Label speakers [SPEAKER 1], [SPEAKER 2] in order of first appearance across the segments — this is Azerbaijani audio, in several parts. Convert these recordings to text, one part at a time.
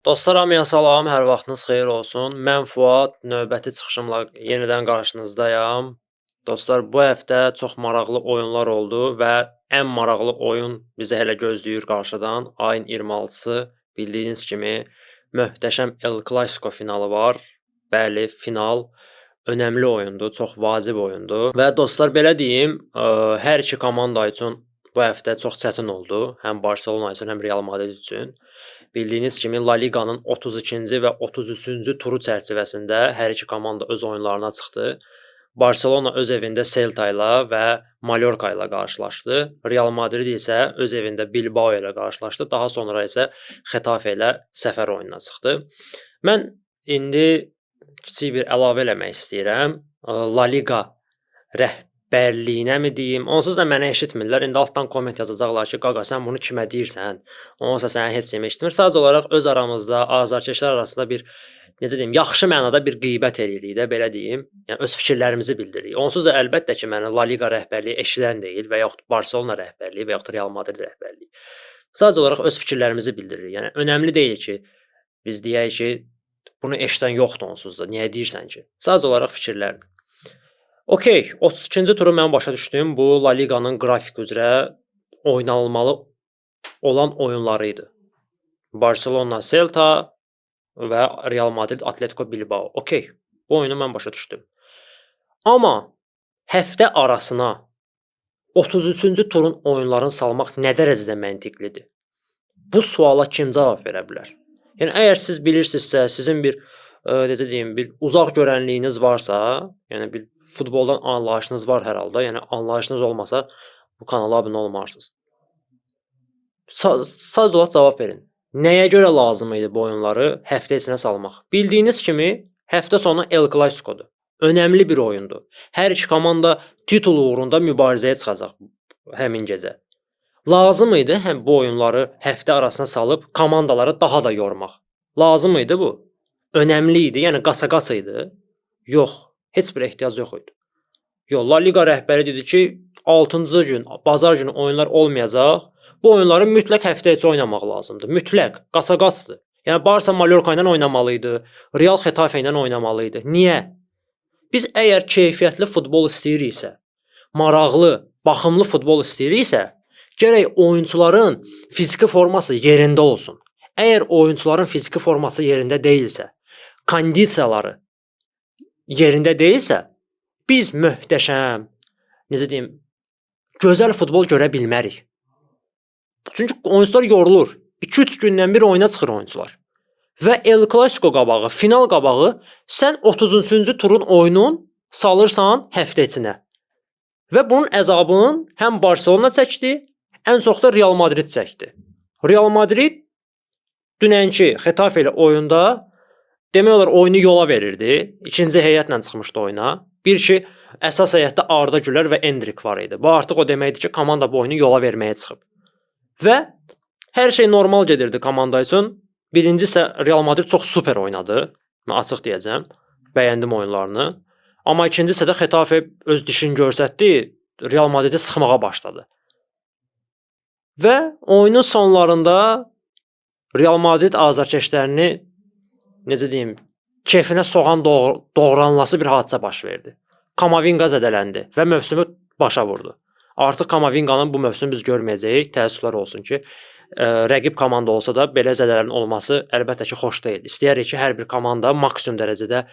[SPEAKER 1] Dostlar, hamıya salam, hər vaxtınız xeyir olsun. Mən Fuad, növbəti çıxışımla yenidən qarşınızdayam. Dostlar, bu həftə çox maraqlı oyunlar oldu və ən maraqlı oyun bizi hələ gözləyir qarşıdan. Ayın 26-sı bildiyiniz kimi möhtəşəm El Clasico finalı var. Bəli, final önəmli oyundur, çox vacib oyundur və dostlar belə deyim, hər iki komanda üçün bu həftə çox çətin oldu. Həm Barselona üçün, həm Real Madrid üçün. Bildiyiniz kimi La Liqanın 32-ci və 33-cü turu çərçivəsində hər iki komanda öz oyunlarına çıxdı. Barselona öz evində Celta ilə və Mallorca ilə qarşılaşdı. Real Madrid isə öz evində Bilbao ilə qarşılaşdı. Daha sonra isə Xetafe ilə səfər oyununa çıxdı. Mən indi kiçik bir əlavə eləmək istəyirəm. La Liqa rəhbərliyinə mi deyim? Onsuz da məni eşitmirlər. İndi altdan komment yazacaqlar ki, qaqa sən bunu kimə deyirsən? Onsa səni heç kim eşitmir. Sadəcə olaraq öz aramızda, azarkeşlər arasında bir necə deyim, yaxşı mənada bir qeybət eləyirik də, belə deyim. Yəni öz fikirlərimizi bildiririk. Onsuz da əlbəttə ki, məni La Liqa rəhbərliyi eşidən deyil və yaxud Barselona rəhbərliyi və yaxud Real Madrid rəhbərliyi. Sadəcə olaraq öz fikirlərimizi bildiririk. Yəni önəmli deyil ki, biz deyək ki, bunu eşidən yoxdur onsuz da. Niyə deyirsən ki? Sadəcə olaraq fikirlərdir. Okay, 32-ci turu mən başa düşdüm. Bu La Liqanın qrafik üzrə oynanılmalı olan oyunları idi. Barcelona, Celta və Real Madrid, Atletico Bilbao. Okay, bu oyunu mən başa düşdüm. Amma həftə arasına 33-cü turun oyunlarını salmaq nə dərəcədə məntiqlidir? Bu suala kim cavab verə bilər? Yəni əgər siz bilirsinizsə, sizin bir necə deyim, bir uzaq görənliyiniz varsa, yəni bir futboldan anlayışınız var hər halda. Yəni anlayışınız olmasa bu kanala abunə olmarsınız. Sadəcə olaraq cavab verin. Nəyə görə lazım idi bu oyunları həftə içinə salmaq? Bildiyiniz kimi həftə sonu El Clasico'dur. Önəmli bir oyundur. Hər iki komanda titul uğrunda mübarizəyə çıxacaq həmin gecə. Lazım idi həm bu oyunları həftə arasına salıb komandaları daha da yormaq. Lazım idi bu. Önəmli idi, yəni qaça-qaç idi. Yox, heç bir ehtiyac yox idi. Yox, La Liqa rəhbəri dedi ki, 6-cı gün, bazar günü oyunlar olmayacaq. Bu oyunları mütləq həftə içi oynamaq lazımdır. Mütləq, qaça-qaçdır. Yəni Barça Mallorca ilə oynamalı idi, Real Xetafe ilə oynamalı idi. Niyə? Biz əgər keyfiyyətli futbol istəyiriksə, maraqlı, baxımlı futbol istəyiriksə, gərək oyunçuların fiziki forması yerində olsun. Əgər oyunçuların fiziki forması yerində deyilsə, kondisiyaları yerində deyilsə, biz möhtəşəm, necə deyim, gözəl futbol görə bilmərik. Çünki oyunçular yorulur. 2-3 gündən bir oyuna çıxır oyunçular. Və El Clasico qabağı, final qabağı sən 33-cü turun oyunun salırsan həftə içinə. Və bunun əzabını həm Barcelona çəkdi, ən çox da Real Madrid çəkdi. Real Madrid dünənki Xetafe ilə oyunda demək olar oyunu yola verirdi. İkinci heyətlə çıxmışdı oyuna. Bir ki, əsas heyətdə Arda Güler və Endrick var idi. Bu artıq o deməkdir ki, komanda bu oyunu yola verməyə çıxıb. Və hər şey normal gedirdi komanda üçün. Birincisi Real Madrid çox super oynadı. Mən açıq deyəcəm. Bəyəndim oyunlarını. Amma ikincisi də Xetafe öz dişini göstərdi. Real Madridi sıxmağa başladı. Və oyunun sonlarında Real Madrid azarkeşlərini necə deyim, kefinə soğan doğranlası bir hadisə baş verdi. Kamavinga zədələndi və mövsümü başa vurdu. Artıq Kamavinganın bu mövsüm biz görməyəcəyik. Təəssüflər olsun ki, rəqib komanda olsa da belə zədələrin olması əlbəttə ki, xoş deyil. İstəyərik ki, hər bir komanda maksimum dərəcədə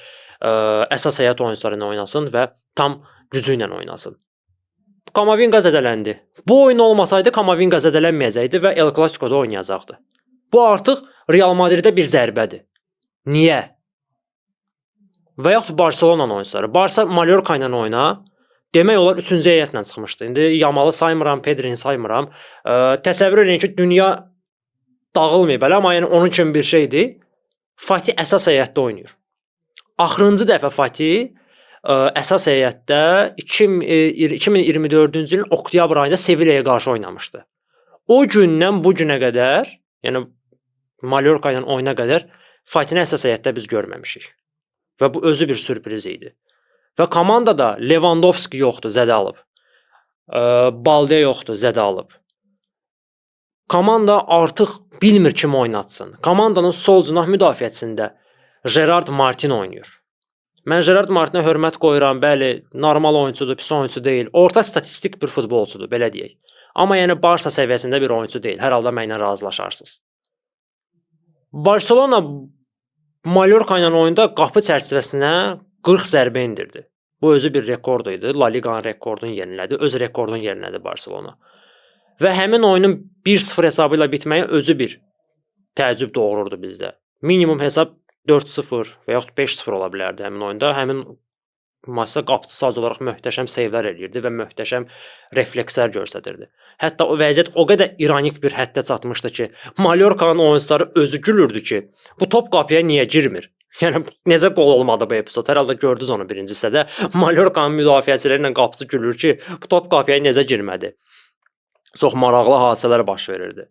[SPEAKER 1] əsas heyət oyunçuları ilə oynasın və tam gücü ilə oynasın. Kamavinga zədələndi. Bu oyun olmasaydı Kamavinga zədələnməyəcəkdi və El Clasico'da oynayacaqdı. Bu artıq Real Madridə bir zərbədir. Niyə? Və yaxud Barcelona oyunçuları. Barça Mallorca ilə oyna. Demək olar 3-cü heyətlə çıxmışdı. İndi Yamalı saymıram, Pedrini saymıram. Təsəvvür edin ki, dünya dağılmayıb belə, amma yəni onun kimi bir şeydir. Fatih əsas heyətdə oynayır. Axırıncı dəfə Fatih əsas heyətdə 2024-cü ilin oktyabr ayında Sevilla'ya qarşı oynamışdı. O gündən bu günə qədər, yəni Mallorca ilə oyuna qədər Fatih'i əsas heyətdə biz görməmişik. Və bu özü bir sürpriz idi. Və komandada Lewandowski yoxdur, zədə alıb. Balde yoxdur, zədə alıb. Komanda artıq bilmir kim oynatsın. Komandanın sol cinah müdafiəsində Gerard Martin oynayır. Mən Gerard Martinə hörmət qoyuram. Bəli, normal oyunçudur, pis oyunçu deyil. Orta statistik bir futbolçudur, belə deyək. Amma yəni Barsa səviyyəsində bir oyunçu deyil. Hər halda mənimlə razılaşarsınız. Barcelona Mallorca ilə oyunda qapı çərçivəsinə 40 zərbə endirdi. Bu özü bir rekord idi. La Liqanın rekordunu yenilədi. Öz rekordunu yenilədi Barcelona. Və həmin oyunun 1-0 hesabı ilə bitməyi özü bir təəccüb doğururdu bizdə. Minimum hesab 4-0 və yaxud 5-0 ola bilərdi həmin oyunda. Həmin maçda qapıçı sadəcə olaraq möhtəşəm seyvlər eləyirdi və möhtəşəm reflekslər göstərirdi. Hətta o vəziyyət o qədər ironik bir həddə çatmışdı ki, Mallorcanın oyunçuları özü gülürdü ki, bu top qapıya niyə girmir? Yəni necə qol olmadı bu epizod? Hər halda gördünüz onu birinci hissədə. Mallorcanın müdafiəçiləri ilə qapıçı gülür ki, bu top qapıya necə girmədi? Çox maraqlı hadisələr baş verirdi.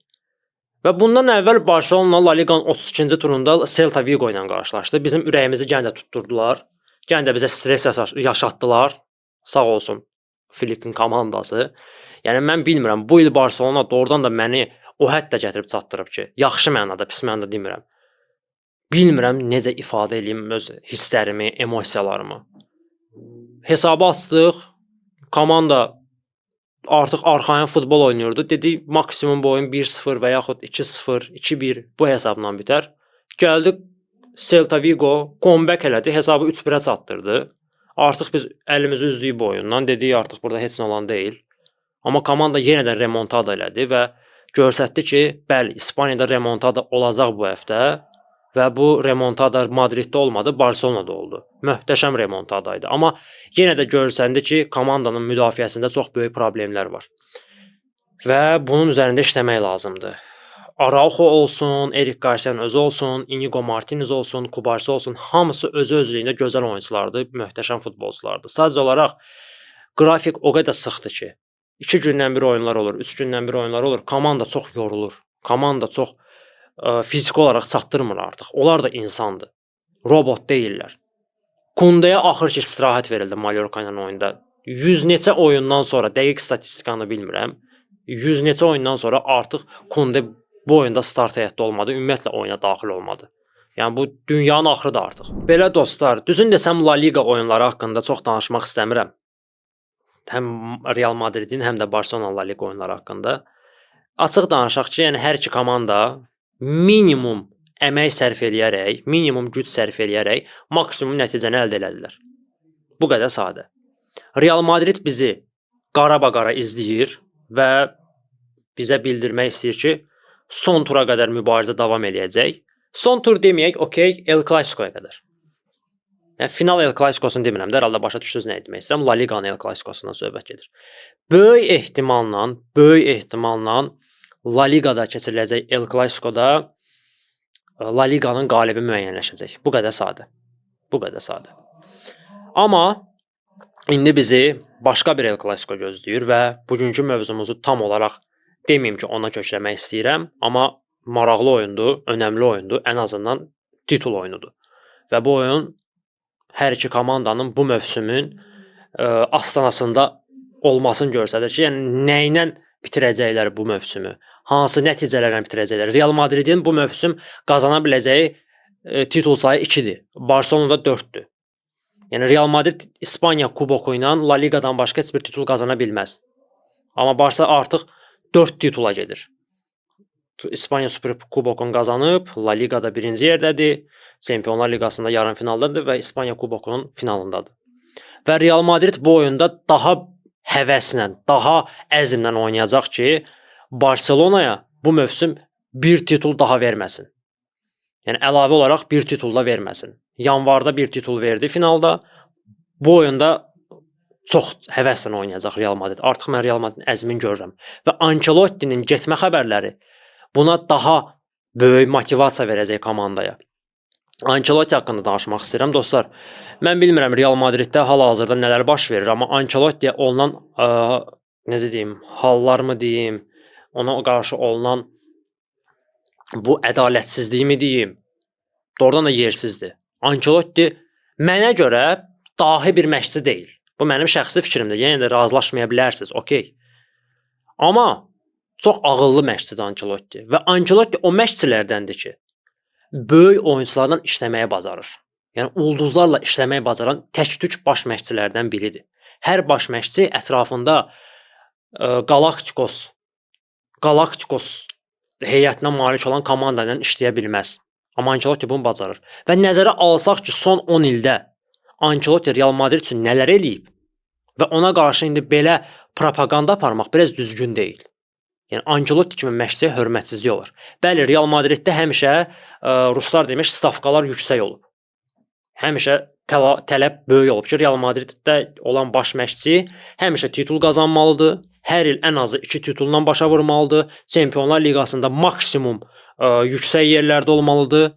[SPEAKER 1] Və bundan əvvəl Barcelona La Liqanın 32-ci turunda Celta Vigo ilə qarşılaşdı. Bizim ürəyimizi yenə də tutturdular. Yenə də bizə stres yaşatdılar. Sağ olsun Filipin komandası. Yəni mən bilmirəm, bu il Barcelona doğrudan da məni o həddə gətirib çatdırıb ki, yaxşı mənada, pis mənada demirəm. Bilmirəm necə ifadə edeyim öz hisslərimi, emosiyalarımı. Hesabı açdıq. Komanda artıq arxayın futbol oynayırdı. Dedi maksimum bu oyun 1-0 və yaxud 2-0, 2-1 bu hesabla bitər. Gəldi Celta Vigo comeback elədi, hesabı 3-1-ə çatdırdı. Artıq biz əlimizi üzdük bu oyundan. Dedik artıq burada heç nə olan deyil. Amma komanda yenə də remontada elədi və göstərdi ki, bəli, İspaniyada remontada olacaq bu həftə və bu remontada Madriddə olmadı, Barcelonada oldu. Möhtəşəm remontadaydı. Amma yenə də görsəndi ki, komandanın müdafiəsində çox böyük problemlər var. Və bunun üzərində işləmək lazımdır. Araujo olsun, Eric Garcia'nın özü olsun, Inigo Martinez olsun, Kubarsi olsun, hamısı özü-özlüyündə gözəl oyunçulardır, möhtəşəm futbolçulardır. Sadəcə olaraq qrafik o qədər sıxdır ki, 2 gündən bir oyunlar olur, 3 gündən bir oyunlar olur, komanda çox yorulur. Komanda çox fiziki olaraq çatdırmır artıq. Onlar da insandır. Robot deyillər. Kunde'yə axır ki, istirahət verildi Mallorca ilə oyunda. 100 neçə oyundan sonra, dəqiq statistikanı bilmirəm, 100 neçə oyundan sonra artıq Kunde bu oyunda start heyətdə olmadı, ümumiyyətlə oyuna daxil olmadı. Yəni bu dünyanın axırıdır artıq. Belə dostlar, düzün desəm La Liga oyunları haqqında çox danışmaq istəmirəm. Həm Real Madridin, həm də Barcelona La Liga oyunları haqqında. Açıq danışaq ki, yəni hər iki komanda minimum əmək sərf eləyərək, minimum güc sərf eləyərək maksimum nəticəni əldə elədilər. Bu qədər sadə. Real Madrid bizi qara-qara izləyir və bizə bildirmək istəyir ki, son tura qədər mübarizə davam eləyəcək. Son tur deməyək, okey, El Clasico'ya qədər. Yəni final El Clasico'sunu demirəm də, hər halda başa düşdünüz nə demək istəyirəm. La Liqanın El Clasico'sundan söhbət gedir. Böyük ehtimalla La Liqada keçiriləcək El Clasico'da La Liqanın qalibi müəyyənləşəcək. Bu qədər sadə. Bu qədər sadə. Amma indi bizi başqa bir El Clasico gözləyir və bugünkü mövzumuzu tam olaraq deməyim ki, ona kökləmək istəyirəm, amma maraqlı oyundur, önəmli oyundur, ən azından titul oyunudur. Və bu oyun hər iki komandanın bu mövsümün astanasında olmasını göstərir ki, yəni nə ilə bitirəcəklər bu mövsümü, hansı nəticələrlə bitirəcəklər. Real Madridin bu mövsüm qazana biləcəyi titul sayı 2-dir, Barcelona'da 4-dür. Yəni Real Madrid İspaniya kuboku ilə La Liqadan başqa heç bir titul qazana bilməz. Amma Barsa artıq 4 titula gedir. İspaniya Super Kubokunu qazanıb, La Liqada birinci yerdədir, Çempionlar Liqasında yarımfinaldadır və İspaniya Kubokunun finalındadır. Və Real Madrid bu oyunda daha həvəslə, daha əzmlə oynayacaq ki, Barcelona'ya bu mövsüm bir titul daha verməsin. Yəni əlavə olaraq bir titul da verməsin. Yanvarda bir titul verdi finalda. Bu oyunda çox həvəslə oynayacaq Real Madrid. Artıq mən Real Madridin əzmini görürəm. Və Ancelotti'nin getmə xəbərləri buna daha böyük motivasiya verəcək komandaya. Ancelotti haqqında danışmaq istəyirəm dostlar. Mən bilmirəm Real Madriddə hal-hazırda nələr baş verir, amma Ancelotti'yə olunan necə deyim, hallarmı deyim, ona qarşı olunan bu ədalətsizliyimi deyim, doğrudan da yersizdir. Ancelotti mənə görə dahi bir məşqçi deyil. Bu mənim şəxsi fikrimdir. Yenə də razılaşmaya bilərsiniz, okey. Amma Çox ağıllı məşqçidir Ancelotti və Ancelotti o məşqçilərdəndir ki, böyük oyunçularla işləməyi bacarır. Yəni ulduzlarla işləməyi bacaran tək-tük baş məşqçilərdən biridir. Hər baş məşqçi ətrafında Galaktikos heyətinə malik olan komanda ilə işləyə bilməz. Amma Ancelotti bunu bacarır. Və nəzərə alsaq ki, son 10 ildə Ancelotti Real Madrid üçün nələr eləyib və ona qarşı indi belə propaganda aparmaq biraz düzgün deyil. Yəni Ancelotti kimi məşqçiyə hörmətsizlik olur. Bəli, Real Madriddə həmişə ruslar demiş stavkalar yüksək olub. Həmişə tələb böyük olub ki, Real Madriddə olan baş məşqçi həmişə titul qazanmalıdır. Hər il ən azı 2 titulla başa vurmalıdır. Çempionlar Liqasında maksimum yüksək yerlərdə olmalıdır.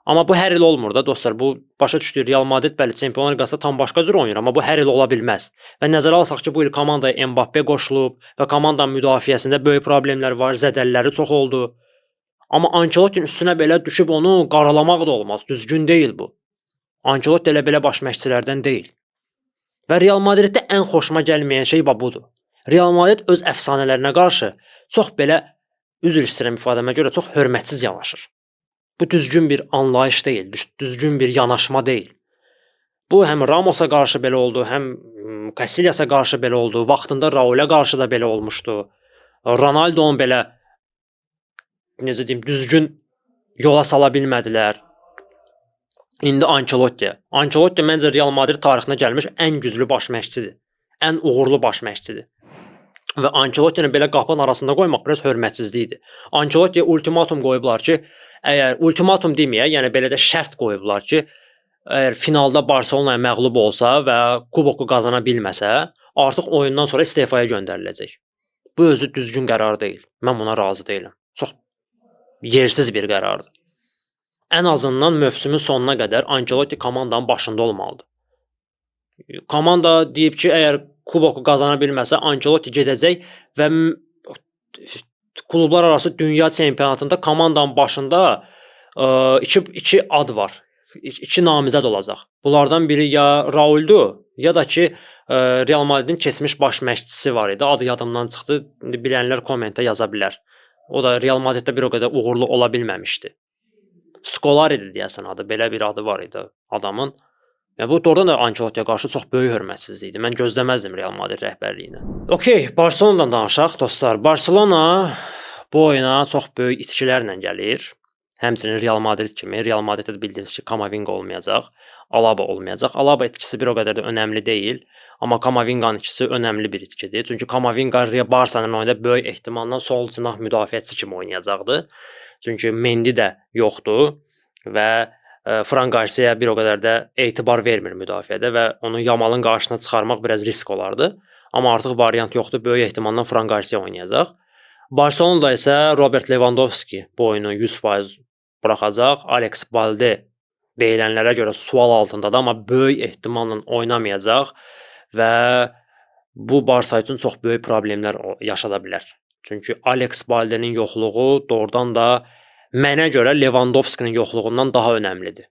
[SPEAKER 1] Amma bu hər il olmur da dostlar. Bu başa düşdük Real Madrid bəli Çempionlar Liqasında tam başqa cür oynayır, amma bu hər il ola bilməz. Və nəzərə alsaq ki, bu il komandaya Mbappe qoşulub və komandanın müdafiəsində böyük problemlər var, zədəlləri çox oldu. Amma Ancelotti üstünə belə düşüb onu qaralamaq da olmaz. Düzgün deyil bu. Ancelotti elə belə baş məşqçilərdən deyil. Və Real Madriddə ən xoşuma gəlməyən şey budur. Real Madrid öz əfsanələrinə qarşı çox belə, üzr istəyirəm ifadəmə görə, çox hörmətsiz yanaşır. Bu düzgün bir anlayış deyil, düzgün bir yanaşma deyil. Bu həm Ramosa qarşı belə oldu, həm Casillasa qarşı belə oldu, vaxtında Raulə qarşı da belə olmuşdu. Ronaldo'nu belə necə deyim, düzgün yola sala bilmədilər. İndi Ancelotti. Ancelotti məncə Real Madrid tarixinə gəlmiş ən güclü baş məşqçidir. Ən uğurlu baş məşqçidir. Və Ancelottini belə qapının arasında qoymaq biraz hörmətsizlikdir. Ancelottiyə ultimatum qoyublar ki, əgər ultimatum deməyək, yəni belə də şərt qoyublar ki, əgər finalda Barselonaya məğlub olsa və kuboku qazana bilməsə, artıq oyundan sonra istefaya göndəriləcək. Bu özü düzgün qərar deyil. Mən buna razı deyiləm. Çox yersiz bir qərardır. Ən azından mövsümün sonuna qədər Ancelotti komandanın başında olmalıdır. Komanda deyib ki, əgər kuboku qazana bilməsə, Ancelotti gedəcək və klublar arası dünya çempionatında komandanın başında iki ad var. İki namizəd olacaq. Bunlardan biri ya Raul'dur, ya da ki Real Madridin keçmiş baş məşqçisi var idi. Adı yadımdan çıxdı. İndi bilənlər kommentə yaza bilər. O da Real Madriddə bir o qədər uğurlu ola bilməmişdi. Scolari idi deyəsən adı. Belə bir adı var idi adamın. Yəni bu doğrudan da Ancelottiyə qarşı çox böyük hörmətsizlikdir. Mən gözləməzdim Real Madrid rəhbərliyinə. Okay, Barcelonadan danışaq dostlar. Barcelona bu oyuna çox böyük itkilərlə gəlir. Həmçinin Real Madrid kimi. Real Madriddə də bildiyiniz ki, Camavinga olmayacaq, Alaba olmayacaq. Alaba itkisi bir o qədər də önəmli deyil. Amma Camavinga'nın itkisi önəmli bir itkidir. Çünki Camavinga Barçanın oyunda böyük ehtimalla sol cinah müdafiəçisi kimi oynayacaqdı. Çünki Mendy də yoxdur və Fran Garcia bir o qədər də etibar vermir müdafiədə və onu Yamalın qarşısına çıxarmaq biraz risk olardı. Amma artıq variant yoxdur. Böyük ehtimalla Fran Garcia oynayacaq. Barcelona'da isə Robert Lewandowski bu oyunu 100% buraxacaq. Alex Balde deyilənlərə görə sual altındadır, amma böyük ehtimalla oynamayacaq və bu Barça üçün çox böyük problemlər yaşada bilər. Çünki Alex Balde'nin yoxluğu doğrudan da mənə görə Lewandowski'nin yoxluğundan daha önəmlidir.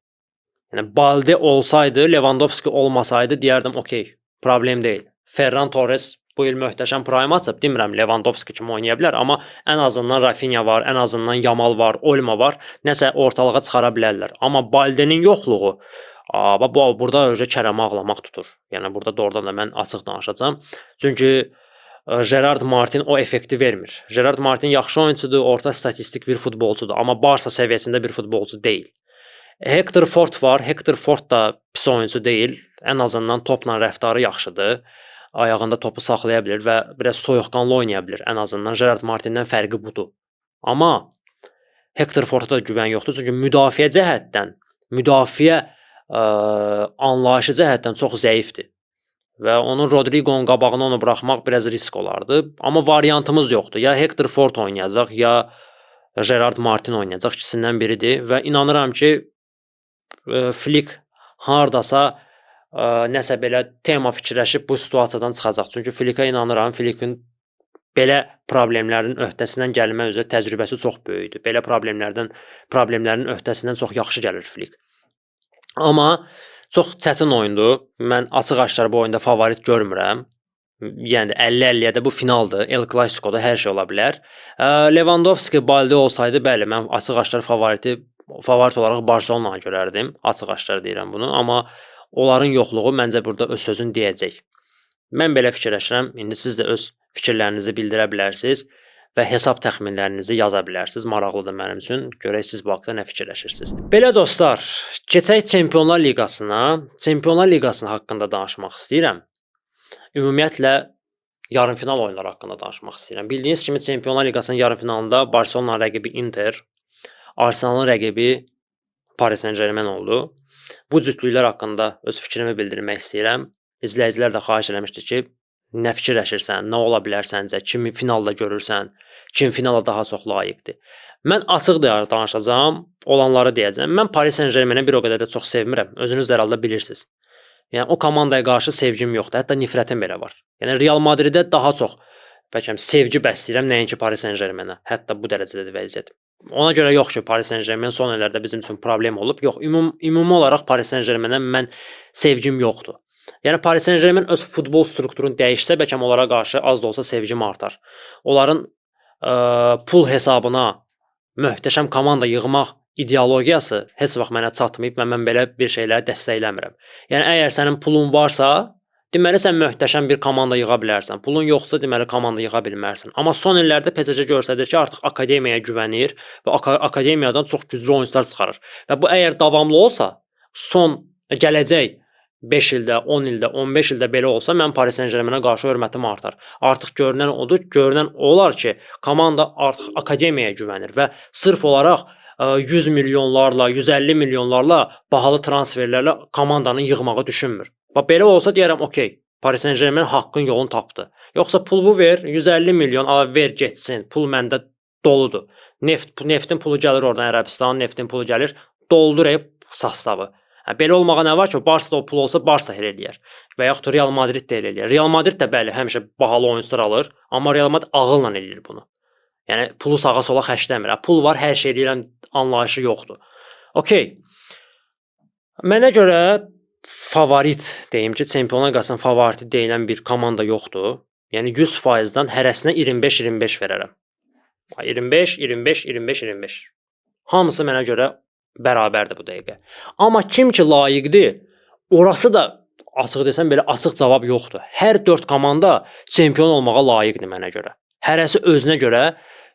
[SPEAKER 1] Yəni Balde olsaydı, Lewandowski olmasaydı deyərdim, okey, problem deyil. Ferran Torres bu il möhtəşəm prime açıb, demirəm Lewandowski kimi oynaya bilər, amma ən azından Rafinha var, ən azından Yamal var, Olmo var, nəsə ortalığa çıxara bilərlər. Amma Balde'nin yoxluğu, burada kərəmə ağlamaq tutur. Yəni burada doğrudan da mən açıq danışacağam. Çünki Gerard Martin o effekti vermir. Gerard Martin yaxşı oyunçudur, orta statistik bir futbolçudur, amma Barça səviyyəsində bir futbolçu deyil. Hector Ford var. Hector Ford da pis oyunçu deyil. Ən azından topla rəftarı yaxşıdır. Ayağında topu saxlaya bilir və biraz soyuqqanlı oynaya bilir. Ən azından Gerard Martindən fərqi budur. Amma Hector Ford'a da güvən yoxdur. Çünki müdafiə cəhətdən, müdafiə anlayışı cəhətdən çox zəifdir. Və onun Rodrigo'nun qabağına onu buraxmaq biraz risk olardı. Amma variantımız yoxdur. Ya Hector Ford oynayacaq, ya Gerard Martin oynayacaq. İkisindən biridir. Və inanıram ki, Flick hardasa nəsə belə tema fikirləşib bu situasiyadan çıxacaq. Çünki Flickə inanıram. Flickin belə problemlərin öhdəsindən gəlmə üzrə təcrübəsi çox böyükdür. Belə problemlərin öhdəsindən çox yaxşı gəlir Flick. Amma çox çətin oyundur. Mən açıq-aşkar bu oyunda favorit görmürəm. Yəni 50-50-yə də bu finaldır. El Clasico'da hər şey ola bilər. Lewandowski, Balde olsaydı, bəli, mən açıq-aşkar favorit olaraq Barselona'nı görərdim. Açıq-aşkar deyirəm bunu, amma onların yoxluğu məncə burada öz sözünü deyəcək. Mən belə fikirləşirəm. İndi siz də öz fikirlərinizi bildirə bilərsiniz və hesab təxminlərinizi yaza bilərsiniz. Maraqlıdır mənim üçün. Görək siz bu haqqda nə fikirləşirsiniz. Belə dostlar, keçək Çempionlar Liqasına. Çempionlar Liqası haqqında danışmaq istəyirəm. Ümumiyyətlə yarımfinal oyunları haqqında danışmaq istəyirəm. Bildiyiniz kimi Çempionlar Liqasının yarımfinalında Barselona rəqibi Inter, Arsenalın rəqibi Paris Saint-Germain oldu. Bu cütlüklər haqqında öz fikrimi bildirmək istəyirəm. İzləyicilər də xahiş eləmişdi ki, nə fikirləşirsən, nə ola bilər səncə, kimi finalda görürsən, kim finala daha çox layiqdir. Mən açıq danışacağam, olanları deyəcəm. Mən Paris Saint-Germain-i bir o qədər də çox sevmirəm. Özünüz də herhalde bilirsiniz. Yəni o komandaya qarşı sevgim yoxdur. Hətta nifrətim belə var. Yəni Real Madridə daha çox bəlkə sevgi bəsləyirəm nəinki Paris Saint-Germain-ə. Hətta bu dərəcədədir vəziyyət. Ona görə yox ki, Paris Saint-Germain son illərdə bizim üçün problem olub. Yox, ümumi olaraq Paris Saint-Germain-ə mən sevgim yoxdur. Yəni Paris Saint-Germain öz futbol strukturunu dəyişsə, bəlkə onlara qarşı az da olsa sevgim artar. Onların pul hesabına möhtəşəm komanda yığmaq ideologiyası heç vaxt mənə çatmayıb və mən belə bir şeyləri dəstəkləmirəm. Yəni əgər sənin pulun varsa, deməli sən möhtəşəm bir komanda yığa bilərsən. Pulun yoxsa, deməli komanda yığa bilmərsən. Amma son illərdə PSG göstərir ki, artıq akademiyaya güvənir və akademiyadan çox güclü oyunçular çıxarır. Və bu əgər davamlı olsa, gələcək 5 ildə, 10 ildə, 15 ildə belə olsa, mən Paris Saint-Germain-ə qarşı hörmətim artar. Artıq görünən odur, görünən olar ki, komanda artıq akademiyaya güvənir və sırf olaraq 100 milyonlarla, 150 milyonlarla bahalı transferlərlə komandanı yığmağı düşünmür. Bax belə olsa deyərəm, okey, Paris Saint-Germain haqqın yolunu tapdı. Yoxsa pulu ver, 150 milyon ver getsin, pul məndə doludur. Neftin pulu gəlir oradan, Ərəbistanın neftin pulu gəlir, doldurub sastavı. Belə olmağa nə var ki, Barsa da o pul olsa Barsa elə eləyər. Və yaxud Real Madrid də elə eləyər. Real Madrid də bəli, həmişə bahalı oyunçular alır, amma Real Madrid ağılla eləyir bunu. Yəni pulu sağa sola xərcləmir. Pul var, hər şey eləyirəm anlayışı yoxdur. Okey. Mənə görə favorit deyim ki, Çempionlar Liqasının favoriti deyilən bir komanda yoxdur. Yəni 100%-dan hərəsinə 25-25 verərəm. 25, 25, 25, 25. Hamısı mənə görə bərabərdir bu dəqiqə. Amma kim ki layiqdir, orası da açıq desəm belə açıq cavab yoxdur. Hər 4 komanda çempion olmağa layiqdir mənə görə. Hərəsi özünə görə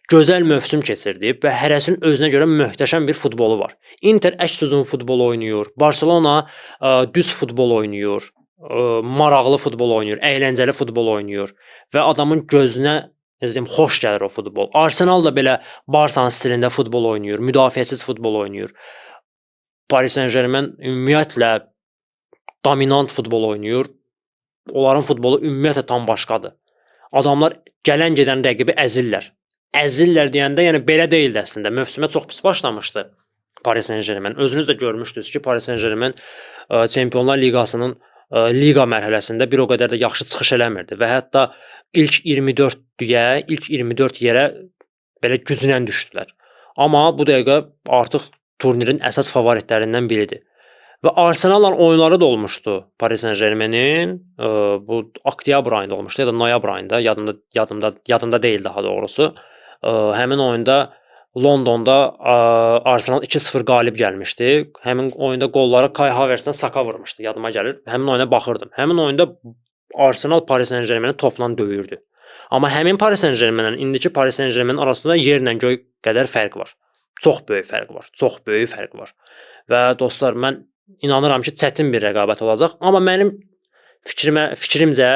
[SPEAKER 1] gözəl mövsüm keçirdi və hərəsinin özünə görə möhtəşəm bir futbolu var. Inter əks uzun futbol oynayır, Barcelona düz futbol oynayır, maraqlı futbol oynayır, əyləncəli futbol oynayır və adamın gözünə xoş gəlir o futbol. Arsenal da belə Barsanın stilində futbol oynayır, müdafiəsiz futbol oynayır. Paris Saint-Germain ümumiyyətlə dominant futbol oynayır. Onların futbolu ümumiyyətlə tam başqadır. Adamlar gələn gedən rəqibi əzirlər. Əzirlər deyəndə yəni belə deyildi əslində. Mövsümə çox pis başlamışdı Paris Saint-Germain. Özünüz də görmüşdünüz ki, Paris Saint-Germain Çempionlar Liqasının liqa mərhələsində bir o qədər də yaxşı çıxış eləmirdi və hətta ilk 24 yerə belə güclə düşdülər. Amma bu dəqiqə artıq turnirin əsas favoritlərindən biridir. Və Arsenal'la oyunları da olmuşdu Paris Saint-Germain'in. Bu oktyabr ayında olmuşdu ya da noyabr ayında, yadımda deyil daha doğrusu. Həmin oyunda Londonda Arsenal 2-0 qalib gəlmişdi. Həmin oyunda qolları Kai Havertz'dən Saka vurmuşdu, yadıma gəlir. Həmin oyuna baxırdım. Həmin oyunda Arsenal Paris Saint-Germain'i topla döyürdü. Amma həmin Paris Saint-Germain'in indiki Paris Saint-Germain'in arasında yerlə göy qədər fərq var. Çox böyük fərq var. Çox böyük fərq var. Və dostlar, mən inanıram ki, çətin bir rəqabət olacaq. Amma mənim fikrimcə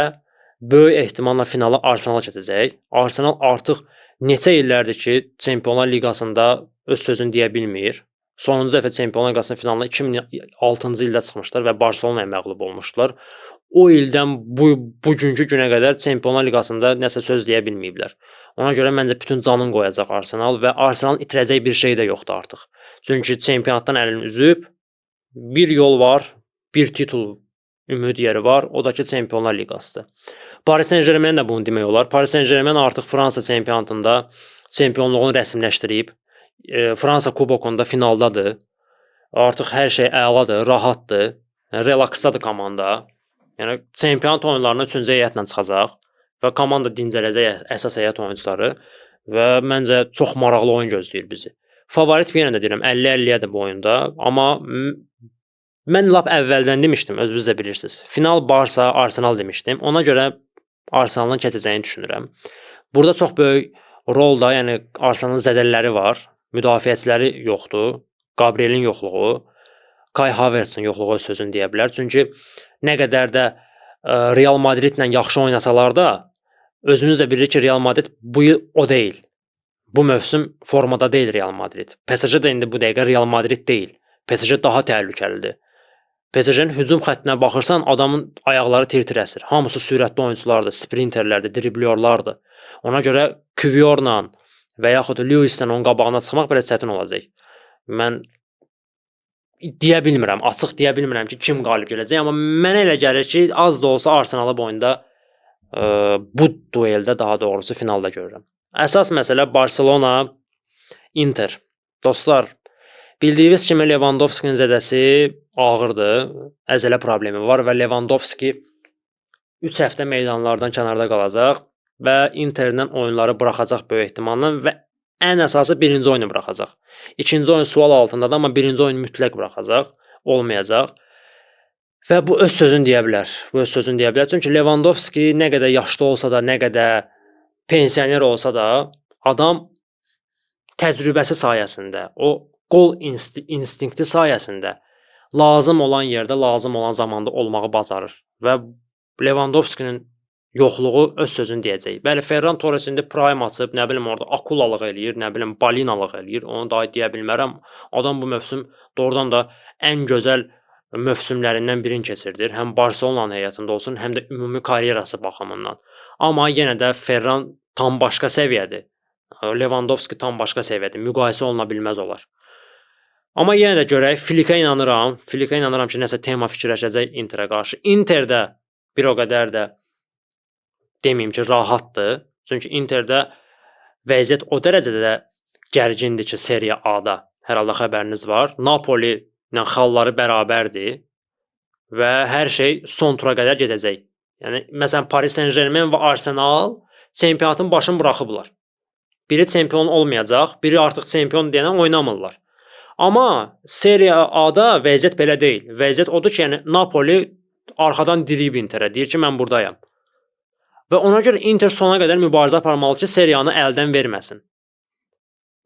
[SPEAKER 1] böyük ehtimalla finala Arsenal keçəcək. Arsenal artıq neçə illərdir ki, Çempionlar Liqasında öz sözünü deyə bilmir. Sonuncu dəfə Çempionlar Liqasının finalına 2006-cı ildə çıxmışlar və Barselonaya məğlub olmuşdular. O ildən bugünkü günə qədər Çempionlar Liqasında nəsə söz deyə bilməyiblər. Ona görə məncə bütün canını qoyacaq Arsenal və Arsenalın itirəcək bir şey də yoxdur artıq. Çünki çempionatdan əlini üzüb, bir yol var, bir titul ümid yeri var, o da ki Çempionlar Liqasıdır. Paris Saint-Germain də bunu demək olar. Paris Saint-Germain artıq Fransa çempionatında çempionluğunu rəsmiləşdirib. Fransa kubokunda finaldadır. Artıq hər şey əladır, rahatdır. Relaksdadır komanda. Yəni çempionat oyunlarına 3-cü heyətlə çıxacaq. və komanda dincələcək əsas heyət oyunçuları və məncə çox maraqlı oyun gözləyir bizi. Favorit yenə də deyirəm 50-50-dir bu oyunda, amma mən lap əvvəldən demişdim, özünüz də bilirsiniz. Final Barsa, Arsenal demişdim. Ona görə Arsenalın keçəcəyini düşünürəm. Burada çox böyük rol da, yəni Arsenalın zədələri var. Müdafiəçiləri yoxdur. Gabrielin yoxluğu, Kai Havertzin yoxluğu öz sözünü deyə bilər. Çünki nə qədər də Real Madridlə yaxşı oynasalar da, özünüz də bilirsiniz ki, Real Madrid bu il o deyil. Bu mövsüm formada deyil Real Madrid. PSG də indi bu dəqiqə Real Madrid deyil. PSG daha təhlükəlidir. PSG-nin hücum xəttinə baxırsan, adamın ayaqları tir-tir əsir. Hamısı sürətli oyunçulardır, sprinterlərdir, driblyorlardır. Ona görə Kviorla və yaxud Lewislə onun qabağına çıxmaq belə çətin olacaq. Mən deyə bilmirəm, açıq deyə bilmirəm ki, kim qalib gələcək, amma mənə elə gəlir ki, az da olsa Arsenalı bu oyunda bu dueldə daha doğrusu finalda görürəm. Əsas məsələ Barcelona, Inter. Dostlar, bildiyiniz kimi Lewandowski'nin zədəsi ağırdır, əzələ problemi var və Lewandowski 3 həftə meydanlardan kənarda qalacaq və Interdən oyunları buraxacaq böyük ehtimalla və ən əsası birinci oyunu buraxacaq. İkinci oyun sual altındadır, amma birinci oyun mütləq buraxacaq, olmayacaq. Və bu öz sözünü deyə bilər. Bu öz sözünü deyə bilər. Çünki Lewandowski nə qədər yaşlı olsa da, nə qədər pensioner olsa da, adam təcrübəsi sayəsində, o qol instinkti sayəsində lazım olan yerdə, lazım olan zamanda olmağı bacarır və Lewandowski'nin yoxluğu öz sözünü deyəcək. Bəli, Ferran Torres indi prime açıb, nə bilim orada akulalıq eləyir, nə bilim balinalıq eləyir. Onu da deyə bilmərəm. Adam bu mövsüm doğrudan da ən gözəl mövsümlərindən birini keçirdir. Həm Barcelona'nın heyətində olsun, həm də ümumi karyerası baxımından. Amma yenə də Ferran tam başqa səviyyədir. Lewandowski tam başqa səviyyədir. Müqayisə oluna bilməz olar. Amma yenə də görək, Flickə inanıram. Flickə inanıram ki, nəsə tema fikirləşəcək Interə qarşı. Interdə bir o qədər də deməyim ki, rahatdır. Çünki Interdə vəziyyət o dərəcədə də gərgindir ki, Serie A-da hər halda xəbəriniz var. Napoli ilə xalları bərabərdir və hər şey son tura qədər gedəcək. Yəni məsələn Paris Saint-Germain və Arsenal çempionatın başını buraxıblar. Biri çempion olmayacaq, biri artıq çempion deyənə oynamırlar. Amma Serie A-da vəziyyət belə deyil. Vəziyyət odur ki, yəni Napoli arxadan diriyib Interə, deyir ki, mən buradayam. Və ona görə Inter sona qədər mübarizə aparmalı ki, seriyanı əldən verməsin.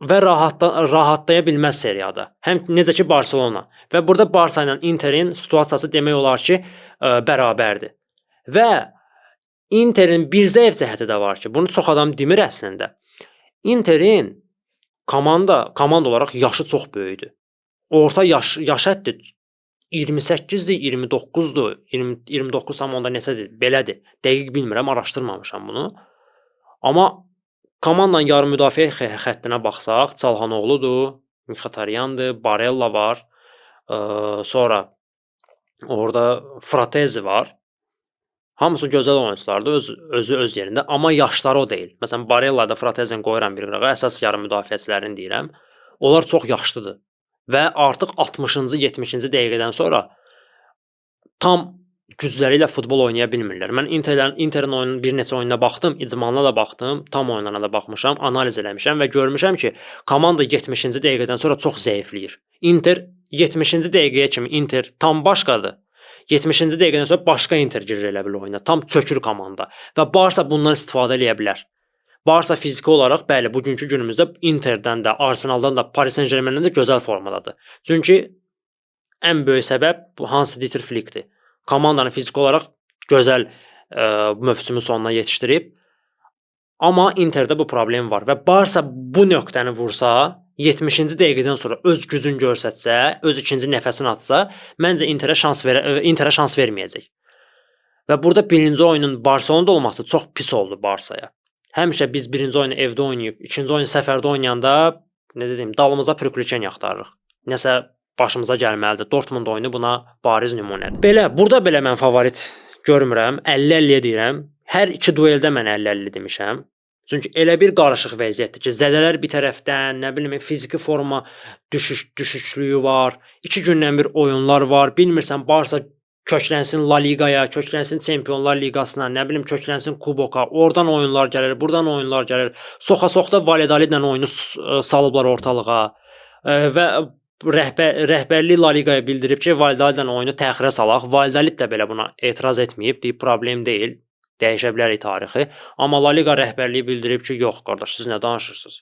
[SPEAKER 1] Və rahatlaya bilməz seriyada. Həm necə ki Barcelona. Və burada Barsa ilə Interin situasiyası demək olar ki, bərabərdir. Və Interin bir zəif cəhəti də var ki, bunu çox adam demir əslində. Interin komanda olaraq yaşı çox böyükdür. Orta yaş həddi 28-dir, 29-dur, 29 tam onda neçədir, belədir. Dəqiq bilmirəm, araşdırmamışam bunu. Amma komandanın yarım müdafiə xəttinə baxsaq, Çalhanoğludur, Mkhitaryandır, Barella var, sonra orada Fratezi var. Hamısı gözəl oyunçulardır, özü öz yerində, amma yaşları o deyil. Məsələn, Barella da Fratezini qoyuram bir qırağa, əsas yarım müdafiəçilərini deyirəm. Onlar çox yaşlıdır. Və artıq 60-cı, 70-ci dəqiqədən sonra tam gücləri ilə futbol oynaya bilmirlər. Mən Interin oyunun bir neçə oyununa baxdım, icmalına da baxdım, tam oyunlarına da baxmışam, analiz eləmişəm və görmüşəm ki, komanda 70-ci dəqiqədən sonra çox zəifləyir. Inter 70-ci dəqiqəyə kimi Inter tam başqadır. 70-ci dəqiqədən sonra başqa Inter girir elə bil oyuna. Tam çökür komanda və Barsa bundan istifadə edə bilər. Barsa fiziki olaraq bəli, bugünkü günümüzdə Interdən də, Arsenaldan da, Paris Saint-Germain'dən də gözəl formadadır. Çünki ən böyük səbəb Hans-Dieter Flickdir. Komandanı fiziki olaraq gözəl mövsümün sonuna yetişdirib. Amma Interdə bu problem var və Barsa bu nöqtəni vursa, 70-ci dəqiqədən sonra öz gücünü göstərsə, öz ikinci nəfəsini atsa, məncə Interə şans verməyəcək. Və burada birinci oyunun Barcelonada olması çox pis oldu Barsaya. Həmişə biz birinci oyunu evdə oynayıb, ikinci oyunu səfərdə oynayanda, necə deyim, dalımıza Prükliçen yaxtarırıq. Nəsə başımıza gəlməlidir. Dortmund oyunu buna bariz nümunədir. Burada belə mən favorit görmürəm. 50-50 deyirəm. Hər iki dueldə mən 50-50 demişəm. Çünki elə bir qarışıq vəziyyətdir ki, zədələr bir tərəfdən, nə bilim, fiziki forma düşüşlüyü var. 2 gündən bir oyunlar var. Bilmirsən Barsa köklənsin La Ligaya, köklənsin Çempionlar Liqasına, nə bilim köklənsin Kuboka. Oradan oyunlar gəlir, buradan oyunlar gəlir. Soxa-soxda Valladolidlə oyunu salıblar ortalığa. Və rəhbərlik La Ligaya bildirib ki, Valladolidlə oyunu təxirə salaq. Valladolid də belə buna etiraz etməyib, deyib problem deyil. Dəyişə bilərik tarixi. Amma La Liga rəhbərliyi bildirib ki, yox qardaş, siz nə danışırsınız?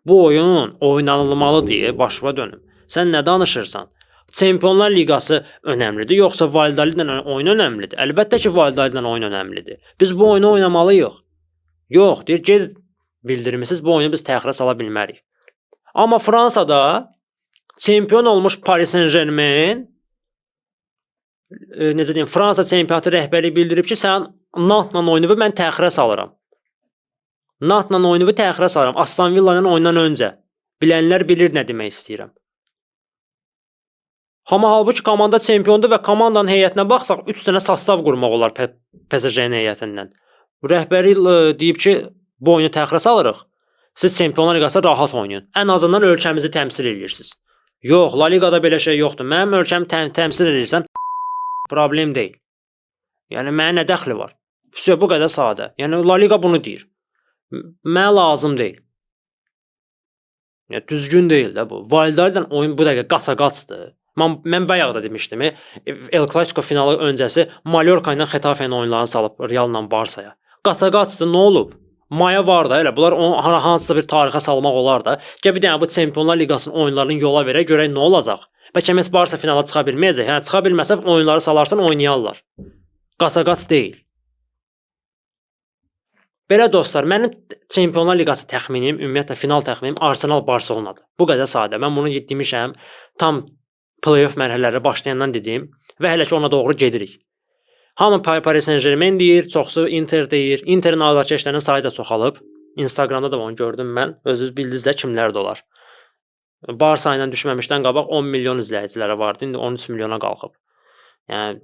[SPEAKER 1] Bu oyun oynanılmalı deyə başıma dönüm. Sən nə danışırsan? Çempionlar Liqası önəmlidir, yoxsa Valladolidlə oyun önəmlidir? Əlbəttə ki, Valladolidlə oyun önəmlidir. Biz bu oyunu oynamalıyıq. Yox, deyir, gec bildirmisiniz, bu oyunu biz təxirə sala bilmərik. Amma Fransada çempion olmuş Paris Saint-Germain necə deyim, Fransa çempionatı rəhbərliyi bildirib ki, sən Nantla oyunu mən təxirə salıram. Nantla oyunu təxirə salıram. Aston Villa ilə oyundan öncə. Bilənlər bilir nə demək istəyirəm. Amma halbuki komanda çempiondur və komandanın heyətinə baxsaq 3 dənə sastav qurmaq olar PSG-nin heyətindən. Rəhbərlik deyib ki, bu oyunu təxirə salırıq. Siz Çempionlar Liqasında rahat oynayın. Ən azından ölkəmizi təmsil edirsiniz. Yox, La Ligada belə şey yoxdur. Mənim ölkəmi təmsil edirsən, problem deyil. Yəni mənə nə dəxli var? Vəsə bu qədər sadə. Yəni La Liga bunu deyir. Mənə lazım deyil. Yəni düzgün deyil də bu. Valladolidlə oyun bu dəqiqə qaça-qaçdır. Mən bayaq da demişdim, El Clasico finalı öncəsi Mallorca ilə Xetafenin oyunlarını salıb Realla Barsaya. Qaça-qaçdı, nə olub? Maya var da, elə bunlar hansısa bir tarixə salmaq olar da. Gəl bir dənə bu Çempionlar Liqasının oyunlarını yola verək, görək nə olacaq. Bəlkə məhz Barsa finala çıxa bilməyəcək. Yəni çıxa bilməsə oyunları salarsan oynayarlar. Qaça-qaç deyil. Belə dostlar, mənim Çempionlar Liqası təxminim, ümumiyyətlə final təxminim Arsenal Barselonadır. Bu qədər sadə. Mən bunu demişəm, tam play-off mərhələləri başlayandan dedim və hələ ki ona doğru gedirik. Hamı Paris Saint-Germain deyir, çoxsu Inter deyir. Interin azarkeşlərinin sayı da çoxalıb. Instagramda da onu gördüm mən. Özünüz bildiniz də kimlər də olar. Barsa ilə düşməmişdən qabaq 10 milyon izləyiciləri vardı. İndi 13 milyona qalxıb. Yəni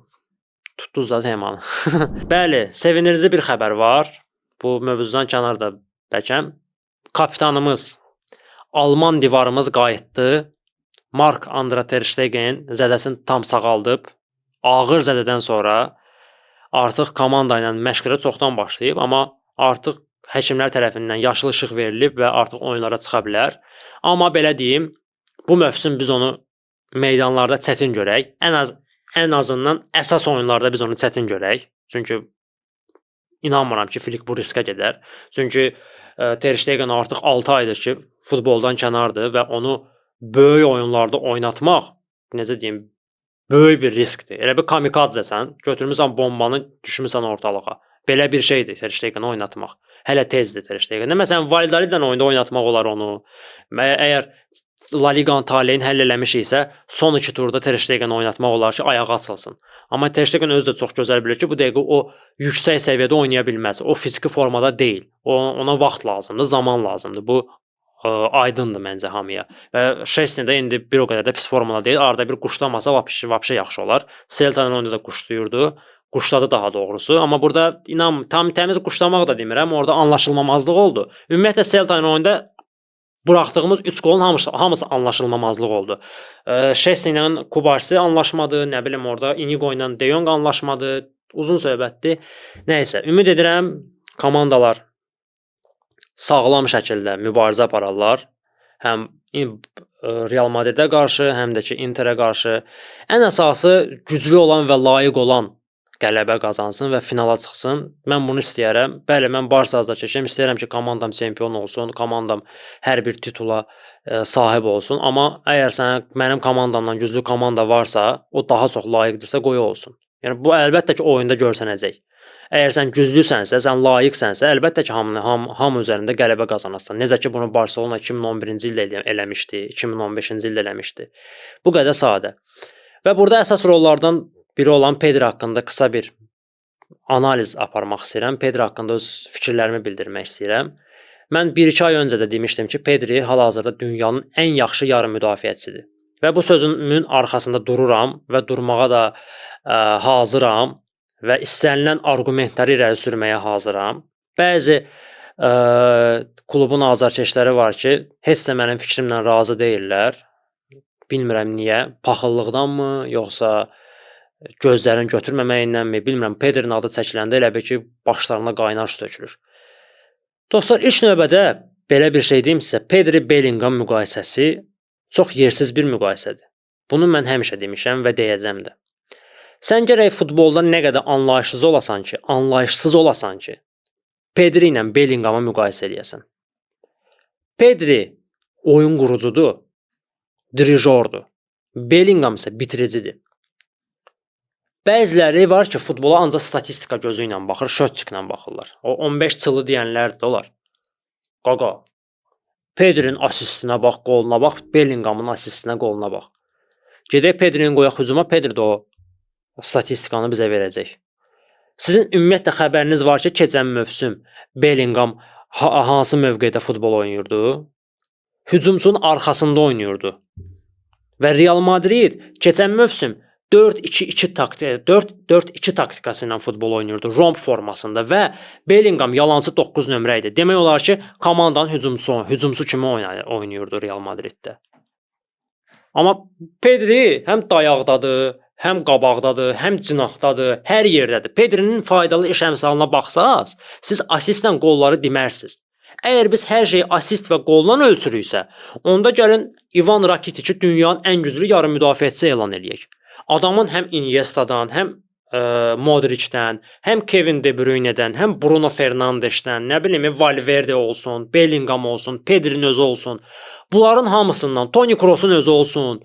[SPEAKER 1] tutdunuz da temanı. Bəli, sevindirici bir xəbər var. Bu mövzudan kənarda bəlkəm. Kapitanımız, Alman divarımız qayıtdı. Marc-Andre ter Stegen zədəsini tam sağaldıb. Ağır zədədən sonra artıq komanda ilə məşqlərə çoxdan başlayıb, amma artıq həkimlər tərəfindən yaşıl işıq verilib və artıq oyunlara çıxa bilər. Amma belə deyim, bu mövsüm biz onu meydanlarda çətin görək. Ən azından əsas oyunlarda biz onu çətin görək. Çünki inanmıram ki, Flick bu riskə gedər. Çünki ter Stegen artıq 6 aydır ki, futboldan kənardır və onu böyük oyunlarda oynatmaq, necə deyim, böyük bir riskdir. Elə bir kamikadzəsən, götürmüsən bombanı, düşmüsən ortalığa. Belə bir şeydir ter Stegen'i oynatmaq. Hələ tezdir ter Stegen. Məsələn, Valladolidlə oyunda oynatmaq olar onu. Əgər La Liga taleyini həll eləmişiksə, son 2 turda ter Stegen'i oynatmaq olar ki, ayağa açılsın. Amma ter Stegen özü də çox gözəl bilir ki, bu dəqiqə o yüksək səviyyədə oynaya bilməz. O fiziki formada deyil. Ona vaxt lazımdır, zaman lazımdır. Bu aydındır məncə hamıya. Və Şesni də indi bir o qədər də pis formada deyil. Arada bir quşlamasa vapşe yaxşı olar. Celta ilə oyunda da quşlayırdı. Quşladı daha doğrusu. Amma burada tam təmiz quşlamaq da demirəm. Orada anlaşılmamazlıq oldu. Ümumiyyətlə Celta ilə oyunda buraxdığımız 3 qolun hamısı anlaşılmamazlıq oldu. Şesni ilə Kubarsi anlaşmadı. Nə bilim orada Inigo ilə De Jong anlaşmadı. Uzun söhbətdir. Nəysə, ümid edirəm komandalar sağlam şəkildə mübarizə apararlar. Həm Real Madridə qarşı, həm də ki Interə qarşı. Ən əsası güclü olan və layiq olan qələbə qazansın və finala çıxsın. Mən bunu istəyərəm. Bəli, mən Barsa azarkeşəm. İstəyirəm ki, komandam çempion olsun, komandam hər bir titula sahib olsun. Amma əgər mənim komandamdan güclü komanda varsa, o daha çox layiqdirsə qoy olsun. Yəni bu əlbəttə ki oyunda görsənəcək. Əgər sən güclüsənsə, sən layiqsənsə, əlbəttə ki, hamı üzərində qələbə qazanırsan. Necə ki, bunu Barcelona 2011-ci ildə eləmişdi, 2015-ci ildə eləmişdi. Bu qədər sadə. Və burada əsas rollardan biri olan Pedri haqqında qısa bir analiz aparmaq istəyirəm. Pedri haqqında öz fikirlərimi bildirmək istəyirəm. Mən 1-2 ay öncə də demişdim ki, Pedri hal-hazırda dünyanın ən yaxşı yarım müdafiəçisidir. Və bu sözümün arxasında dururam və durmağa da hazıram. Və istənilən arqumentləri irəli sürməyə hazıram. Bəzi klubun azarkeşləri var ki, heç də mənim fikrimlə razı deyirlər. Bilmirəm niyə, paxıllıqdanmı, yoxsa gözlərini götürməməyindənmi, bilmirəm, Pedri'nin adı çəkiləndə elə bil ki, başlarına qaynar su tökülür. Dostlar, ilk növbədə belə bir şey deyim sizə, Pedri-Bellingham müqayisəsi çox yersiz bir müqayisədir. Bunu mən həmişə demişəm və deyəcəm də. Sən gərək futbolda nə qədər anlayışsız olasan ki, Pedri ilə Bellinghamı müqayisə edəsən. Pedri oyun qurucudur, dirijordur. Bellingham isə bitiricidir. Bəziləri var ki, futbola ancaq statistika gözü ilə baxır, şötçüklə baxırlar. O 15 çılı deyənlər də olar. Qaqa, Pedri'nin asistinə bax, qoluna bax, Bellinghamın asistinə, qoluna bax. Gedək Pedri'nin qoyaq hücuma, Pedri də o statistikanı bizə verəcək. Sizin ümumiyyətlə xəbəriniz var ki, keçən mövsüm Bellingham hansı mövqedə futbol oynayırdı? Hücumçunun arxasında oynayırdı. Və Real Madrid keçən mövsüm 4-2-2 taktikası ilə futbol oynayırdı, romb formasında və Bellingham yalançı 9 nömrə idi. Demək olar ki, komandanın hücumçusu kimi oynayırdı Real Madriddə. Amma Pedri həm dayaqdadır, həm qabaqdadır, həm cinahdadır, hər yerdədir. Pedri'nin faydalı iş əmsalına baxsaz, siz asistlə qolları demərsiniz. Əgər biz hər şeyi asist və qolla ölçürüksə, onda gəlin Ivan Rakitici dünyanın ən güclü yarım müdafiəçisi elan eləyək. Adamın həm Iniesta'dan, həm Modric'dən, həm Kevin De Bruyne'dən, həm Bruno Fernandes'dən, nə bilim Valverde olsun, Bellingham olsun, Pedri'nin özü olsun. Bunların hamısından, Toni Kroos'un özü olsun.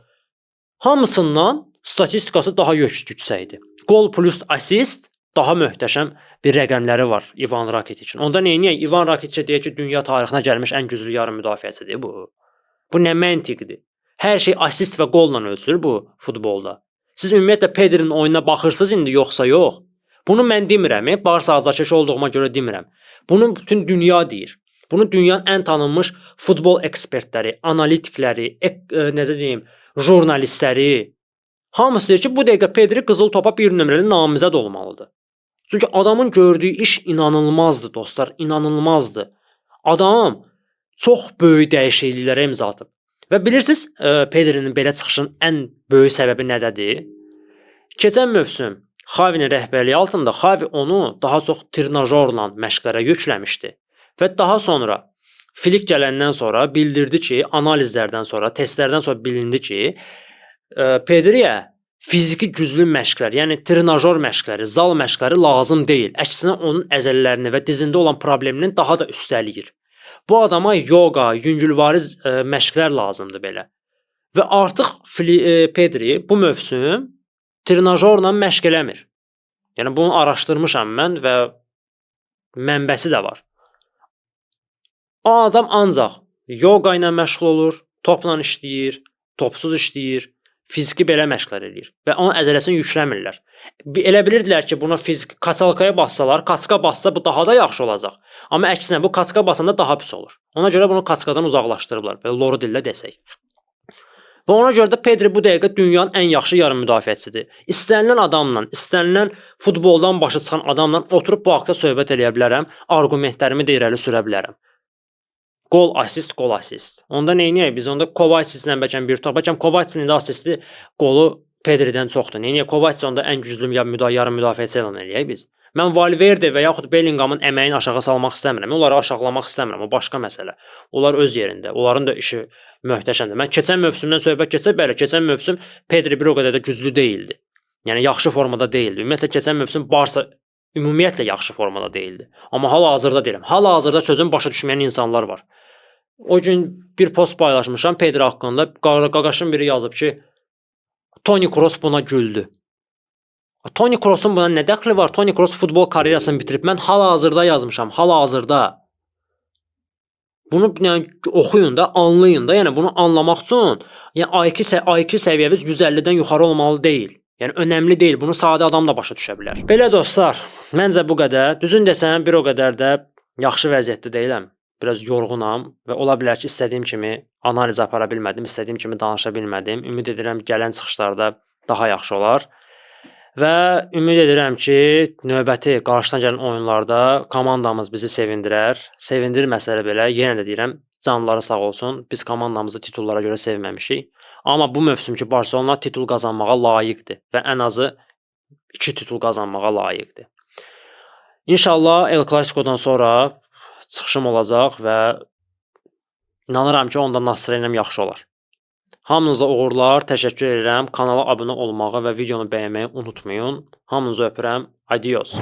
[SPEAKER 1] Hamısından statistikası daha yüksəkdir. Gol plus assist daha möhtəşəm bir rəqəmləri var Ivan Rakitic'in. Onda neyniyək? Ivan Rakitic deyək ki, dünya tarixinə gəlmiş ən güclü yarım müdafiəçidir bu. Bu nə məntiqdir? Hər şey assist və qolla ölçülür bu futbolda. Siz ümumiyyətlə Pedri'nin oyununa baxırsınız indi yoxsa yox? Bunu mən demirəm, Barsa azarkeş olduğuma görə demirəm. Bunu bütün dünya deyir. Bunu dünyanın ən tanınmış futbol ekspertləri, analitikləri, necə deyim, jurnalistləri hamısı deyir ki, bu dəqiqə Pedri qızıl topa bir nömrəli namizəd olmalıdır. Çünki adamın gördüyü iş inanılmazdır dostlar, inanılmazdır. Adam çox böyük dəyişikliklərə imza atıb. Və bilirsiniz, Pedri'nin belə çıxışının ən böyük səbəbi nədədir? Keçən mövsüm Xavinin rəhbərliyi altında Xavi onu daha çox trenajorla məşqlərə yükləmişdi. Və daha sonra Flick gələndən sonra bildirdi ki, analizlərdən sonra, testlərdən sonra bilindi ki, Pedri'yə fiziki güclü məşqlər, yəni trenajor məşqləri, zal məşqləri lazım deyil. Əksinə onun əzələlərini və dizində olan problemini daha da üstələyir. Bu adama yoga, yüngülvariz məşqlər lazımdır belə. Və artıq Pedri bu mövsüm trenajorla məşq eləmir. Yəni bunu araşdırmışam mən və mənbəsi də var. O adam ancaq yoga ilə məşğul olur, topla işləyir, topsuz işləyir, fiziki belə məşqlər eləyir və onun əzələsini yükləmirlər. Elə bilirdilər ki, buna fiziki kaçalkaya bassalar, kaçka bassa bu daha da yaxşı olacaq. Amma əksinə bu kaçka basanda daha pis olur. Ona görə bunu kaçkadan uzaqlaşdırıblar, belə loru dillə desək. Və ona görə də Pedri bu dəqiqə dünyanın ən yaxşı yarım müdafiəçisidir. İstənilən adamla, istənilən futboldan başı çıxan adamla oturub bu haqda söhbət eləyə bilərəm, argumentlərimi də irəli sürə bilərəm. Gol assist, gol assist. Onda neyniyək biz? Onda Kovaciclə bəlkə bir top. Bəlkə Kovacicin də assisti qolu Pedri'dən çoxdur. Neyniyək? Kovacic onda ən güclü yarım müdafiəçi elan eləyək biz. Mən Valverde və yaxud Bellinghamın əməyini aşağı salmaq istəmirəm. Onları aşağılamaq istəmirəm. O başqa məsələ. Onlar öz yerində. Onların da işi möhtəşəmdir. Mən keçən mövsümdən söhbət keçsə, bəli, keçən mövsüm Pedri bir o qədər də güclü deyildi. Yəni yaxşı formada deyildi. Ümumiyyətlə keçən mövsüm Barsa ümumiyyətlə yaxşı formada deyildi. Amma hal-hazırda deyirəm. Hal-hazırda sözün başa düşməyən insanlar var. O gün bir post paylaşmışam Pedri haqqında. Qaqaşın biri yazıb ki, Toni Kroos buna güldü. Toni Kroos'un buna nə dəxli var? Toni Kroos futbol karyerasını bitirib. Mən hal-hazırda yazmışam, hal-hazırda. Bunu yəni, oxuyun da, anlayın da. Yəni bunu anlamaq üçün yəni IQ səviyyəniz 150-dən yuxarı olmalı deyil. Yəni önəmli deyil. Bunu sadə adam da başa düşə bilər. Belə dostlar, məncə bu qədər. Düzün desəm bir o qədər də yaxşı vəziyyətdə deyiləm. Biraz yorğunam və ola bilər ki, istədiyim kimi analiz apara bilmədim, istədiyim kimi danışa bilmədim. Ümid edirəm gələn çıxışlarda daha yaxşı olar. Və ümid edirəm ki, növbəti qarşıdan gələn oyunlarda komandamız bizi sevindirər. Sevindirməsə belə, yenə də deyirəm, canları sağ olsun. Biz komandamızı titullara görə sevməmişik. Amma bu mövsümki Barselona titul qazanmağa layiqdir və ən azı 2 titul qazanmağa layiqdir. İnşallah El Clasico'dan sonra çıxışım olacaq və inanıram ki, onda Nasserlə yaxşı olar. Hamınıza uğurlar, təşəkkür edirəm. Kanala abunə olmağı və videonu bəyənməyi unutmayın. Hamınızı öpürəm. Adios.